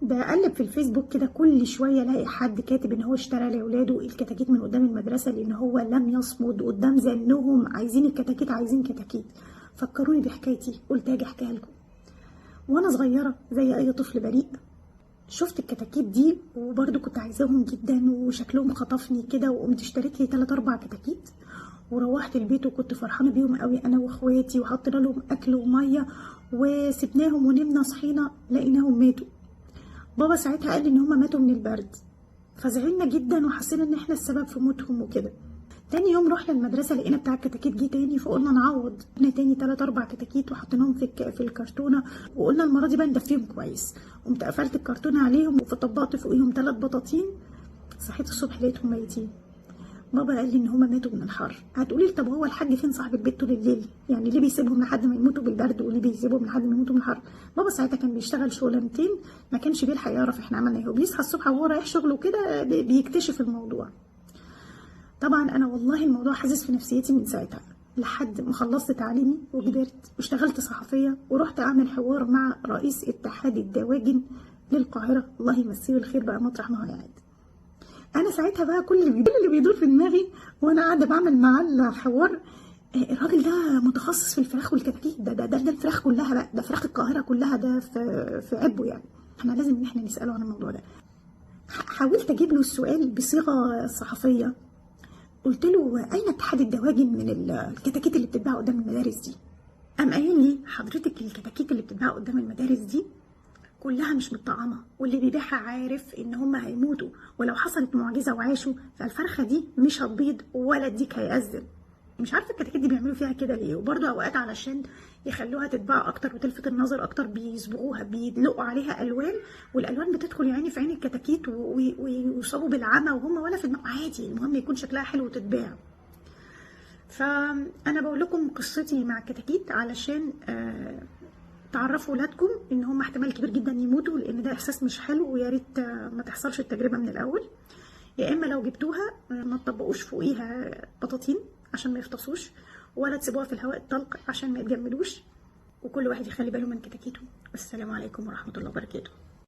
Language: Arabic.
بقلب في الفيسبوك كده كل شويه الاقي حد كاتب ان هو اشترى لاولاده الكتاكيت من قدام المدرسه لان هو لم يصمد قدام زنهم عايزين الكتاكيت عايزين كتاكيت. فكروني بحكايتي، قلت اجي احكيها لكم. وانا صغيره زي اي طفل بريء شفت الكتاكيت دي وبرده كنت عايزاهم جدا وشكلهم خطفني كده، وقمت اشتريت لي 3 4 كتاكيت وروحت البيت وكنت فرحانه بيهم قوي انا واخواتي، وحطينا لهم اكل وميه وسبناهم ونمنا صحينا لقيناهم ماتوا. بابا ساعتها قال لي ان هما ماتوا من البرد، فزعلنا جدا وحسينا ان احنا السبب في موتهم وكده. تاني يوم رحنا المدرسه لقينا بتاع الكتاكيت جه تاني، فقلنا نعوض، جبنا تاني 3 4 كتاكيت وحطيناهم في الكرتونه، وقلنا المره دي بقى ندفيهم كويس. قمت قفلت الكرتونه عليهم وطبقت فوقيهم 3 بطاطين. صحيت الصبح لقيتهم ميتين. بابا قال لي ان هما ماتوا من الحر. هتقولي لي طب هو الحاج فين صاحب البيت طول الليل؟ يعني ليه بيسيبهم لحد ما يموتوا بالبرد وليه بيسيبهم لحد ما يموتوا من الحر؟ بابا ساعتها كان بيشتغل شغلانتين ما كانش بيلحق يعرف احنا عملنا ايه، وبيصحى الصبح وهو رايح شغله كده بيكتشف الموضوع. طبعا انا والله الموضوع حاسس في نفسيتي من ساعتها لحد ما خلصت تعليمي وكبرت واشتغلت صحفيه ورحت اعمل حوار مع رئيس اتحاد الدواجن للقاهره، الله يمسيه الخير بقى مطرح ما هو قاعد. انا ساعتها بقى كل اللي بيدور في دماغي وانا قاعده بعمل معاه الحوار، الراجل ده متخصص في الفراخ والكتاكيت، ده الفراخ كلها بقى، ده فراخ القاهره كلها، ده في عبه يعني. احنا لازم ان احنا نساله عن الموضوع ده. حاولت اجيب له السؤال بصيغه صحفيه، قلت له اين اتحاد الدواجن من الكتاكيت اللي بتتباع قدام المدارس دي؟ قام قايل لي حضرتك الكتاكيت اللي بتتباع قدام المدارس دي كلها مش متطعمه، واللي بيبيعها عارف ان هم هيموتوا، ولو حصلت معجزه وعاشوا فالفرخه دي مش هتبيض ولا الديك هيأذن. مش عارفه الكتاكيت دي بيعملوا فيها كده ليه، وبرده اوقات علشان يخلوها تتباع اكتر وتلفت النظر اكتر بيصبغوها، بيدلقوا عليها الوان، والالوان بتدخل يعني في عين الكتاكيت ويصابوا بالعمى وهم ولا في دماغهم عادي، المهم يكون شكلها حلو وتتباع. فانا بقول لكم قصتي مع الكتاكيت علشان تعرفوا ولادكم ان هم احتمال كبير جدا يموتوا، لان ده احساس مش حلو، ويا ريت ما تحصلش التجربه من الاول. يا اما لو جبتوها ما تطبقوش فوقيها بطاطين عشان ما يفطسوش، ولا تسيبوها في الهواء الطلق عشان ما يتجمدوش، وكل واحد يخلي باله من كتاكيته. والسلام عليكم ورحمه الله وبركاته.